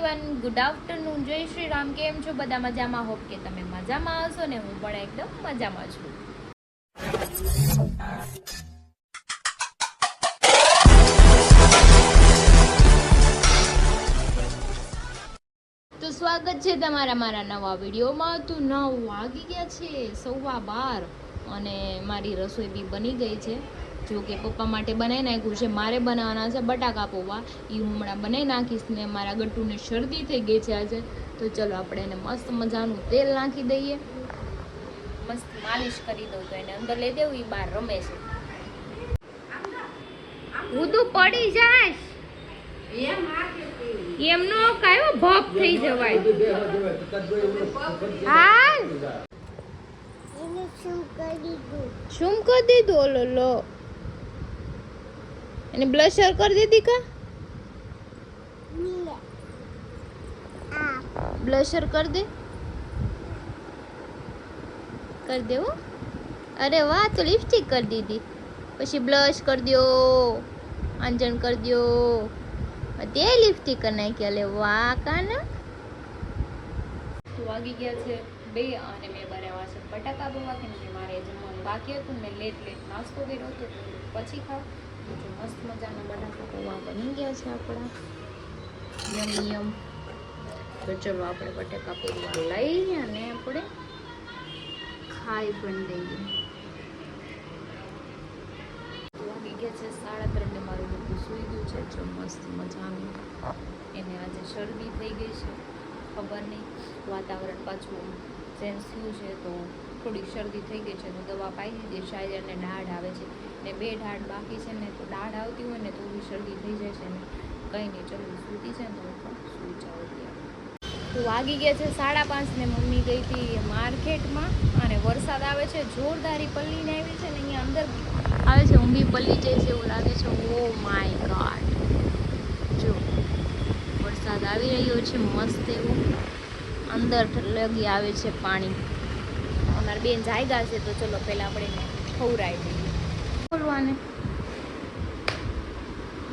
Everyone, good afternoon, જય શ્રી રામ. કેમ છો બધા? મજામાં? હોપ કે તમે મજામાં હશો ને હું પણ એકદમ મજામાં છું. તો સ્વાગત છે તમારા મારા નવા વિડીયોમાં. તો 9 વાગી ગયા છે, 12:15, અને મારી રસોઈ બી બની ગઈ છે. જો કે પપ્પા માટે બનાવી નાખ્યું છે, મારે બનાવવાના છે બટાકા પૌવા. એ હું હમણાં બનાવી નાખીશ. ને મારા ગટ્ટુને શરદી થઈ ગઈ છે આજે, તો ચલો આપણે એને મસ્ત મજાનું તેલ નાખી દઈએ, મસ્ત માલિશ કરી દઉં તો એને અંદર લઈ દેવું. એ બહાર રમે છે. હું તું પડી જાશ એમનો કયો ભપ થઈ જવાય. હાલ શું કરી દીધું? ઓલો લો એને બ્લશર કરી દીધી કા? બ્લશર કરી દે, કરી દેવો. અરે વાહ, તો લિપસ્ટિક કરી દીધી, પછી બ્લશ કરી દો, આંજણ કરી દો, તે લિપસ્ટિક કરી નાખી. અલે વાહ કાના. વાગી ગયા છે 2 અને મેં બનાવ્યા છે બટાકા પૌવા. કેમ કે મારે જમવાનું બાકી હતું, મેં લેટ નાસ્તો કર્યો હતો, પછી ખાવ. મસ્ત મજાના બટાકા પૌવા બની ગયા છે આપણા, યમ યમ. તો ચલો આપણે બટાકા પૌવા લઈ અને આપણે ખાઈ પણ દઈએ. વાગી ગયા છે 3:30 ને મારું બધું સૂઈ ગયું છે. જો મસ્ત મજાનું. એને આજે શરદી થઈ ગઈ છે, ખબર નહીં, વાતાવરણ પાછું ચેન્જ થયું છે તો થોડી શરદી થઈ ગઈ છે. તો દવા પાઈ દીધી. શાયરને દાઢ આવે છે ને 2 દાઢ બાકી છે ને, તો દાઢ આવતી હોય ને તો બી શરદી થઈ જાય છે ને. કંઈ નહીં, ચલો સૂતી છે ને તો પણ સૂઈ જાઓ ત્યાં. તો વાગી ગયા છે 5:30 ને મમ્મી ગઈ હતી માર્કેટમાં, અને વરસાદ આવે છે, જોરદારી પલ્લીને આવી છે ને અહીંયા અંદર આવે છે. ઊંઘી પલ્લી જાય છે એવું લાગે છે. ઓ માય ગોડ, જો વરસાદ આવી રહ્યો છે મસ્ત એવું, અંદર લગી આવે છે પાણી. અમારા બેન જાયગા છે, તો ચલો પહેલાં આપણે એને ખવડાવી દઈએ. ખોલવાને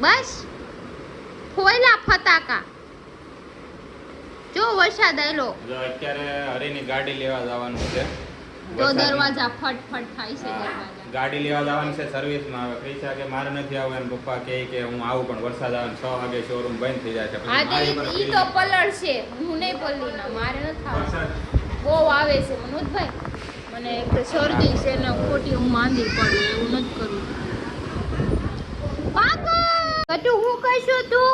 બસ ફોયલા ફટાકા. જો વરસાદ આવેલો, જો અત્યારે હરીની ગાડી લેવા જવાનું છે, તો દરવાજા ફટફટ થાય છે. દરવાજા ગાડી લેવા જવાની છે સર્વિસમાં. હવે પૈસા કે મારે નથી આવવું, એમ પપ્પા કહે કે હું આવું, પણ વરસાદ આવે 6 વાગે શોરૂમ બંધ થઈ જાય છે. પછી હા, તો ઈ તો પલળ છે, હું નહીં પલ્લી ના, મારે નથી આવવું. બહુ આવે છે મનોજભાઈ, મને એક તો શરદી છે ને ખોટી હું માંદી પડું, એવું નથી કરવું. કટુ હું કહીશું તું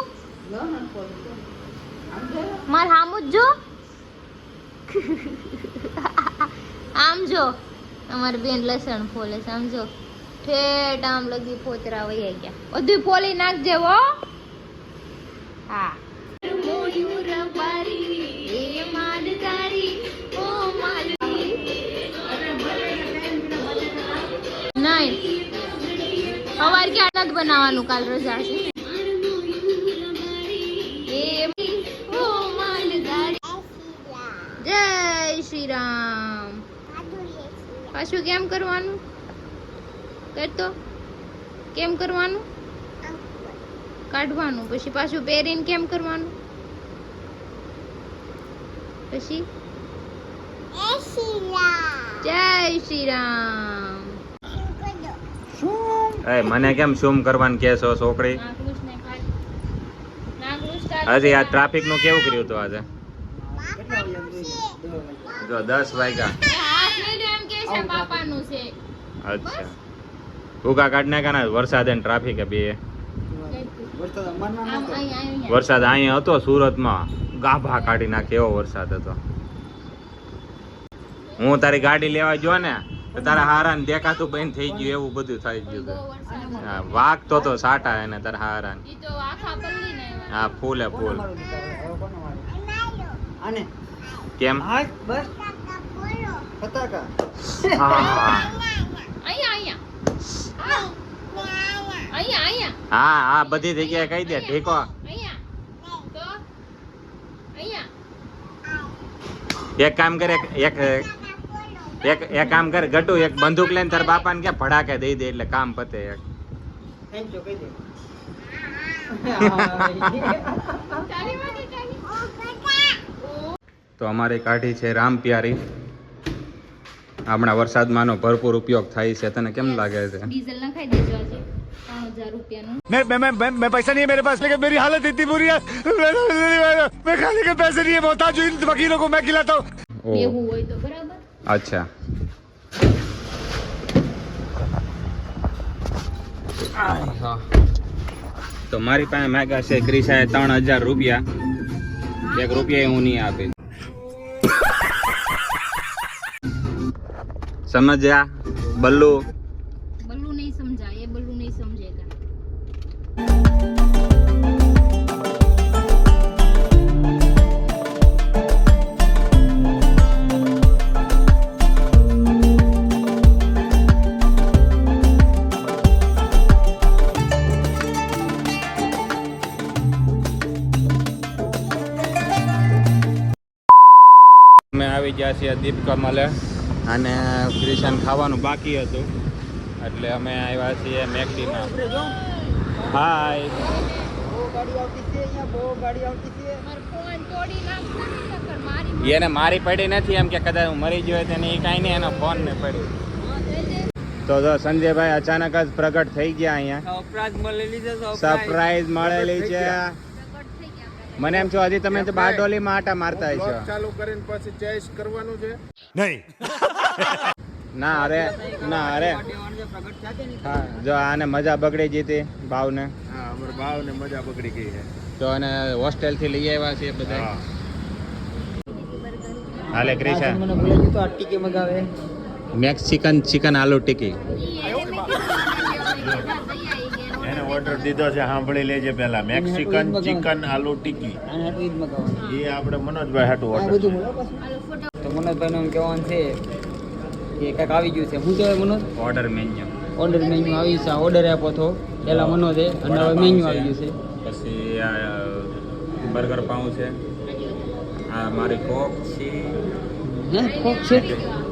માર હામું જો. આમ જો અમારી બેન લસણ ફોલે છે, આમ જો ઠેઠ આમ લગી પોતરા વહી ગયા. બધું ફોલી નાખજે હો. હા નહીં, સવાર ક્યાં નથી બનાવવાનું, કાલ રજા છે. જય શ્રી રામ. પાછું કેમ કરવાનું? કરતો કેમ કરવાનું? કાઢવાનું, પછી પાછું પહેરીને કેમ કરવાનું? પછી જય શ્રી રામ. મને કેમ શું કરવાનું કે છો છોકરી? હજી આ ટ્રાફિક નું કેવું કર્યું હતું આજે? જો 10 વાગ્યા. અચ્છા, ભૂકા કાઢ નાખ્યા ને વરસાદ અને ટ્રાફિક બે. વરસાદ અહીંયા હતો સુરતમાં, ગાભા કાઢી નાખે એવો વરસાદ હતો. હું તારી ગાડી લેવા ગયો ને તો તારા હારા ને દેખાતું બંધ થઈ ગયું, એવું બધું થઈ ગયું. વાગતો તો સાટા એને તારા હારા ને. હા, ફૂલે ફૂલ. કેમ? હા, હા, બધી જગ્યાએ કહી દે ઠીકો. એક કામ કરે, એક કામ કરે ગટુ, એક બંદૂક લઈને તાર બાપા ને કે ભડાકે દઈ દે એટલે કામ પતે. એક તો અમારી કાઢી છે રામ પ્યારી. હમણાં વરસાદમાં આનો ભરપૂર ઉપયોગ થાય છે. તને કેમ લાગે છે? ડીઝલ નખાઈ દેજો આજે 3000 રૂપિયાનું. मैं पैसा नहीं है मेरे पास, लेकिन मेरी हालत इतनी बुरी है, मैं खाने के पैसे नहीं है, मोहताज हूं इन वकीलों को मैं खिलाता हूं. બેહવું હોય તો બરાબર. અચ્છા. તો મારી પાસે માંગ્યા છે ક્રિશાએ 3000 રૂપિયા. 1 રૂપિયા હું નહીં આપી. સમજ્યા બલ્લુ? બલ્લુ નહીં સમજાય, એ બલ્લુ નહીં સમજેગા. અમે આવી ગયા છીએ દીપ કમલે અને ક્રિશન ખાવાનું બાકી હતું એટલે અમે આવ્યા છીએ મેકડીમાં. હાય. એને મારી પડી નથી એમ કે કદાચ હું મરી ગયો તેને એ કાંઈ નહીં, એનો ફોન ને પડી. તો જો સંજયભાઈ અચાનક જ પ્રગટ થઈ ગયા અહીંયા. સરપ્રાઈઝ મળેલી છે. મને એમ છો હજી તમે બારડોલીમાં આટા મારતા છો. ચાલુ કરીને પછી ચેસ કરવાનું છે નહીં. ના અરે હા, જો આને મજા બગડી ગઈ હતી ભાવને. હા, અમારા ભાવને મજા બગડી ગઈ છે. તો અને હોસ્ટેલ થી લઈ આવ્યા છે બધા. હાલે ક્રિશા મને બોલાવ્યું તો આ ટીકે મગાવે. મેક્સિકન ચિકન આલુ ટિક્કી. એને ઓર્ડર દીધો છે, સાંભળી લેજે પહેલા. મેક્સિકન ચિકન આલુ ટિક્કી. આને હાટું ઈ જ મગાવવાનું. એ આપણે મનોજભાઈ હાટું આ ઓર્ડર. બધું મળે પાછું. તો મનોજભાઈનું એમ કહેવાનું છે કે કાંઈક આવી ગયું છે. શું કહેવાય Manoj? Order menu. Order menu આવી છે. ઓર્ડર આપ્યો હતો પહેલા મનોજે અને હવે મેન્યુ આવી ગયું છે. પછી આ બર્ગર પાઉં છે. આ મારી કોક છે. હે કોક છે?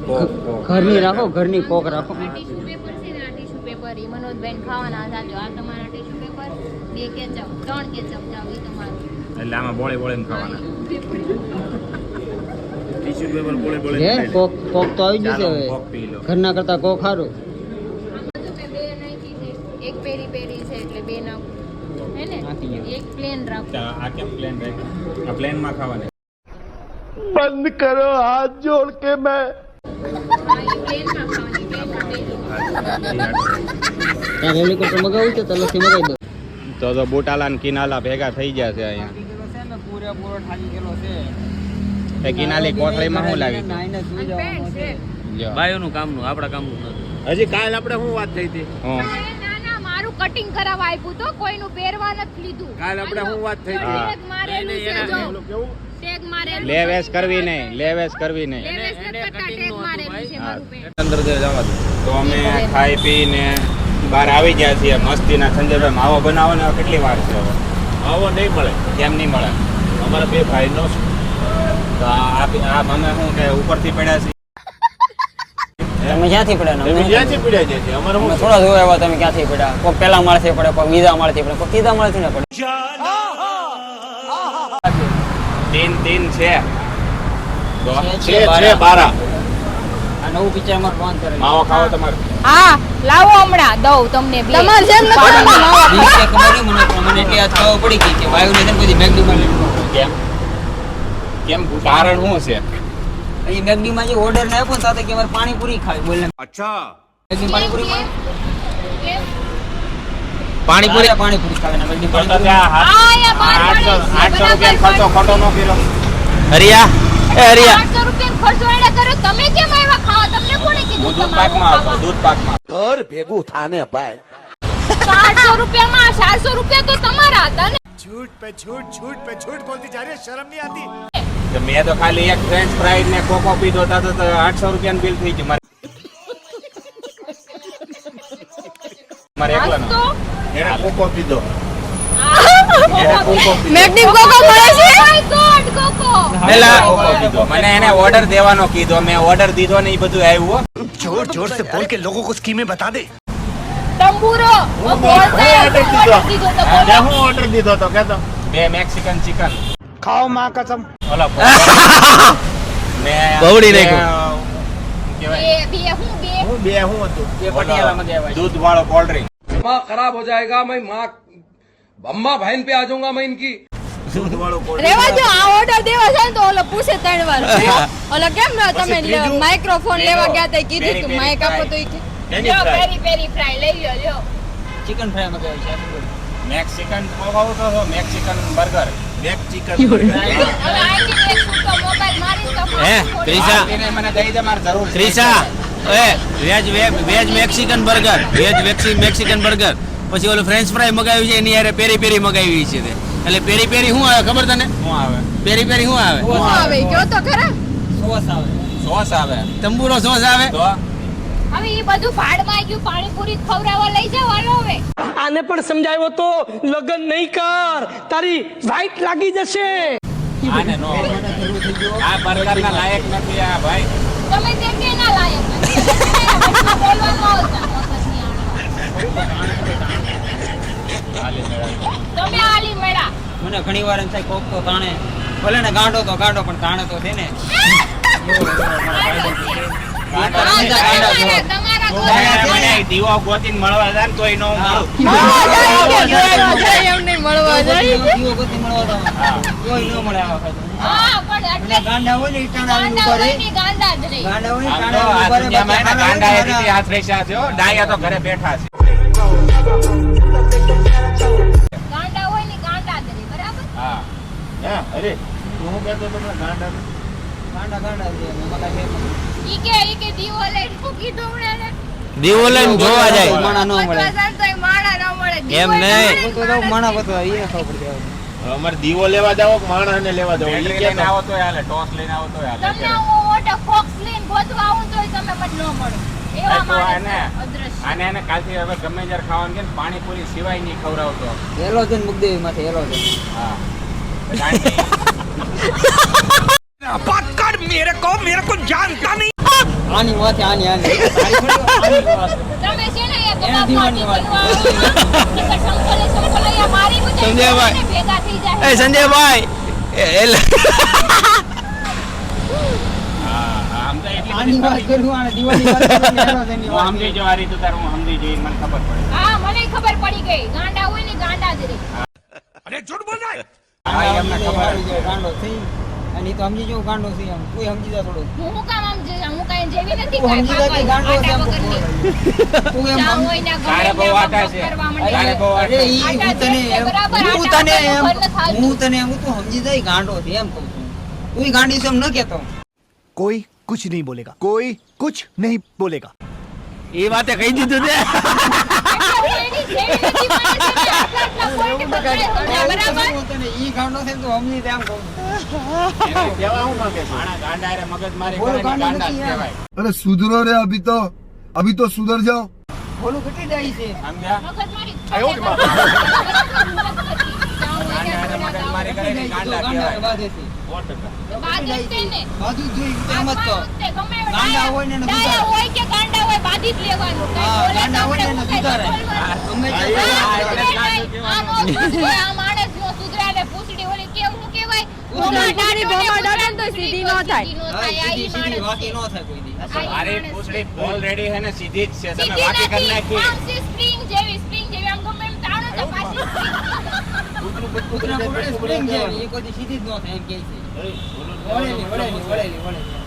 કોક ઘરની રાખો, ઘરની કોક રાખો. આ ટીશ્યુ પેપર છે ને, આ ટીશ્યુ પેપર એ મનોજભાઈને ખાવાના હતા. જો આ તમારા ટીશ્યુ પેપર, 2 કેચઅપ, 3 કેચઅપ જાવ એ તમારું. એટલે આમાં બોળી બોળીને ખાવાના. ટીશ્યુ પેપર બોલે બોલે હે કોક કોક તો આવી ગયું છે ચાલો હવે. કોક પી લો. ઘરના કરતા કોક સારું. આમાં જો મેં 2 નાખી છે. એક પેરી પેરી છે એટલે 2 નાખું. હે ને? નાખી દો. એક પ્લેન રાખો. આ કેમ પ્લેન રાખ્યું? આ પ્લેનમાં ખાવાના. બંધ કરો હાથ જોડ કે મેં. હા, એ પ્લેનમાં ખાવાની, પ્લેનમાં પેરી. ત્યાં હેલિકોપ્ટર મગાવવું છે તો લસી મગાવી દો. તો બુટાલા ને કિનાલા ભેગા થઈ ગયા છે અહીંયા. પૂરેપૂરો ઠાકી ગયેલો છે. એ કિનાલી કોથળીમાં શું લાવી? નાઈને સુઈ અને જવાનું પેન્ટ છે. જો. બાયોનું કામનું આપણા કામનું નથી. હજી કાલ આપણે શું વાત થઈ હતી? હું. ના ના, મારું કટિંગ કરાવવા આપ્યું તો કોઈનું પહેરવા નથી લીધું. કાલ આપણે શું વાત થઈ હતી? ટેગ મારેલું છે જો. ઓલું કેવું? ટેગ મારેલું. લેવેસ કરવી નહીં, લેવેસ કરવી નહીં. લેવેસ નથી કરતા, ટેગ મારેલું છે મારું પેન્ટ. અંદર જવા દો. તો અમે ખાઈ પીને બહાર આવી ગયા છીએ મસ્તીના. સંજયભાઈ માવો બનાવવાનો કેટલી વાર છે હવે? આવો નહીં મળે. કેમ નહીં મળે? અમારા બે ભાઈનો છે. તો આ અમે શું કે ઉપરથી પડ્યા છીએ. તમે ક્યાંથી પડ્યા? તમે જ્યાંથી પીડ્યા છે અમારે અમે શું થોડા જોયા એવા તમે ક્યાંથી પડ્યા? કોઈ પહેલા માળથી પડે, કોઈ બીજા માળથી પડે, કોઈ ત્રીજા માળથી ને પડે. તીન છે. તો છે બારા. આ નવું પિક્ચર અમારે બંધ કરે. માવો ખાવો તમારે? હા, લાવો હમણાં દઉં તમને બે. તમારે જેમ મને એટલી આજ ખબર પડી ગઈ કે ભાઈઓને છે ને બધી મેગડીમાં લીધું. કેમ કેમ કારણ શું છે? અહીં મેગડીમાં જે ઓર્ડર ને આપ્યો ને સાથે કે અમારે પાણીપુરી ખાવી બોલે. અચ્છા. પાણીપુરી પાણીપુરી પાણીપુરી ખાવી ને મેગડી તો પાણીપુરી. ત્યાં આ અહીંયા બાર 800 રૂપિયા ખર્ચો ખોટો નો કર્યો. હરિયા એ હરિયા 800 રૂપિયા ખર્ચો એડા કર્યો. તમે કેમ આવ્યા ખાવા? તમને કોણે કીધું હું દૂધ તમારું પાકમાં આવતો, ખાવા? દૂધ પાકમાં. ઘર ભેગું થાને ભાઈ. 800 રૂપિયામાં 400 રૂપિયા તો તમારા હતા ને. झूठ पे झूठ बोलती जा रही है, शर्म नहीं आती? તો મેં તો ખાલી એક ફ્રેન્ચ ફ્રાઈઝ ને કોકો પીધો હતા તો 800 રૂપિયાનું બિલ થઈ ગયું મારે એકલાનું. તો એને કોકો પીધો. મેગડી કોકો મળે છે? માય ગોડ, કોકો. પેલા મને એને ઓર્ડર દેવાનો કીધો, મેં ઓર્ડર દીધો ને એ બધું આવ્યું. जोर जोर से बोल के लोगों को स्कीमें बता दे. તંબુરો ઓ બોલતા order દીધો. દીધો તો મેં બોલો. હું ઓર્ડર દીધો તો કેતો. 2 મેક્સિકન ચિકન. खाओ माँ कसम। ઓલા મેં બવડી નાખ્યો. કહેવાય બે હું હું હતું એ પટિયાલામાંથી આવ્યા છે. દૂધ વાળો કોલ્ડ ડ્રિંક दिमाग खराब हो जाएगा मैं माँ अम्मा बहन पे आ जाऊंगा मैं इनकी દૂધ વાળો કોલ્ડ રેવા જો આ ઓર્ડર દેવા જાય ને તો ઓલો પૂછે 3 વાર ઓલો કેમ ના તમે ત્રીજું, માઇક્રોફોન લેવા ગયા તા કીધું પેરી તું પેરી માઇક આપો તો ઈ કે પેરી ફ્રાય. પેરી પેરી ફ્રાય લઈ લ્યો ચિકન ફ્રાય મગાવ્યું છે આટલું બધું. મેક્સિકન મગાવો તો મેક્સિકન બર્ગર મેક્સિકન હવે આઈની એક ફૂટો મોબાઈલ મારી તો હે, ત્રીસા. મને દઈ દે મારે જરૂર છે. ત્રીસા veg Mexican burger Mexican burger પછી ઓલું ફ્રેન્ચ ફ્રાય મગાવ્યું છે એની યારે પેરી પેરી મગાવી છે તે એટલે પેરી પેરી શું આવે ખબર તને શું આવે પેરી પેરી શું આવે શું આવે કયો તો ખરા સોસ આવે. સોસ આવે તંબુરો સોસ આવે તો હવે ઈ બધું ભાડમાં ગયું પાણીપુરી ખવડાવવા લઈ જવાનો હવે આને પણ સમજાવ્યો તો લગન નહીં કર તારી વાઈટ લાગી જશે આને નો આ બર્ગર ના લાયક નથી આ ભાઈ તમે તે કે ના લાયક નથી બોલવામાં આવતા તમે આલી મેળા મને ઘણી વાર એમ થાય કોક તો તાણે ભલે ને ગાંડો તો ગાંડો પણ તાણે તો છે ને મને દીવો ગોતીને મળવા જાય ને તોય નો મળું દીવો ગોતી મળવા તો કોઈ ન મળે આ વખતે. એટલે ગાંડા હોય ને ઈ ટાણા આવીને ઊભા રહે. ગાંડા હોય ને ઈ આમ તો ટાણા આ આવીને ઊભા રહે. દુનિયામાં બાકી એના ગાંડા હારા હોય ને એથી હાથ રેસા છે હો. ડાયા તો ઘરે બેઠા છે ગાંડા હોય ને ગાંડા દે બરાબર હા હે અરે તું હું કહેતો તો ગાંડા ગાંડા ગાંડા છે એમાં કાંઈ ફેર નથી. ઈ કે દીવો લઈને મૂકી દોડે ને દીવો લઈને જોવા જાય માણા ન મળે. માણા ન મળે એમ નહીં. તો માણા બતાવે એ ખબર પડે આવે. અમારે દીવો લેવા જાવ માણસ ને લેવા જાવ બેટરી લઈને આવો તોય હાલે ટોસ લઈને આવો તોય હાલે તમને હું મોટો ફોક્સ લઈને ગોતવા આવું તોય તમે મને ન મળો એવા તો આને માણસ અદ્રશ્ય આને એને કાલથી હવે ગમે જ્યારે ખાવાનું કે પાણીપુરી સિવાય નહીં ખવડાવતો હેલોજન મુકદેવી માથે હેલોજન. હા ગાંડી. આની માથે આની આની આની માથે. તમે છે ને એ એને દીવાની વાત. મારી મુજબ સંજયભાઈ. ભેગા થઈ એ જાય સંજયભાઈ હા હા આમ તો એટલી આની વાત બધી કરું આને દીવાની વાત કરું ને હેલોજનની હું વાત સમજી જો આ રીતે તાર હું સમજી જઈ મને ખબર પડે હા મને ખબર પડી ગઈ ગાંડા હોય ને ગાંડા જ રે હા આને એમને સમજી ખબર જાય, જાય, ગાંડો થઈ. અને ઈ તો સમજી જો ગાંડો છે એમ. કોઈ સમજી જાય થોડું. હું કામ આમ હું કાંઈ જેવી નથી તું સમજી જાય કે ગાંડો છે એમ. આટા વગરની. તું એમ જ્યાં સમ- હોય ને ગમે તારે બહુ ત્યાં આટા બક છે. કરવા માંડે. તારે બહુ અરે ઈ હું તને એમ બરાબર, હું આટા તને એમ વગર નથી હાલતું. હું તને એમ તું સમજી જાય ગાંડો છે એમ કહું છું. તું ઈ ગાંડી છે એમ ન કહેતો. कोई कुछ नहीं बोलेगा कोई कुछ नहीं बोलेगा એ વાતે કહી દીધું તે હું એની જેવી નથી માણસ ને આટલા આટલા point પકડે છે, બરાબર હું તને ઈ ગાંડો છે ને તું સમજી જાય એમ કહું છું. એને કહેવા હું માંગે છે આના ગાંડા હારે મગજમારી બોલો, કરે ને ગાંડા ગાંડા જ નથી કહેવાય अरे सुधरो रे अभी तो सुधर जाओ બોલું કેટલી ડાઈ છે. સમજ્યા મગજમારી ગાંડા હારે મગજમારી કરે ને ગાંડા ગાંડા કહેવાય બાધે છે. 100%. બાધી જ છે ને બાજુ જ જોઈ એમ જ તો. ગાંડા ગાંડા હોય ને એને ડાયા સુધારે. હોય કે ગાંડા હોય બાધી જ લેવાનું હા, કાંઈ બોલે ગાંડા તો હોય ને આપણે એને સુધારે. બોલવાનું. ગમે તે હા, હા, એટલે સુધરે ગાંડો નહીં. કહેવાનું. આ નો સુધરે, આ માણસ નો સુધરે ને પૂછડી ઓલી કેવું કહેવાય ભોમા દાડો ને સીધી નો થાય હા, સીધી સીધી વાકી ન થાય કોઈ દી. મારી પૂછડી ઓલરેડી હે ને સીધી જ છે તમે સીધી વાકી કરી નથી, નાખી આમ છે સ્પ્રિંગ જેવી આમ ગમે એમ તાણો તો પાછી કૂતરા પકડે સ્પ્રિંગ જેવી. એ કોઈ દી સીધી જ ન થાય એમ કહે છે. વળેલી, વળેલી, વળેલી, વળેલી.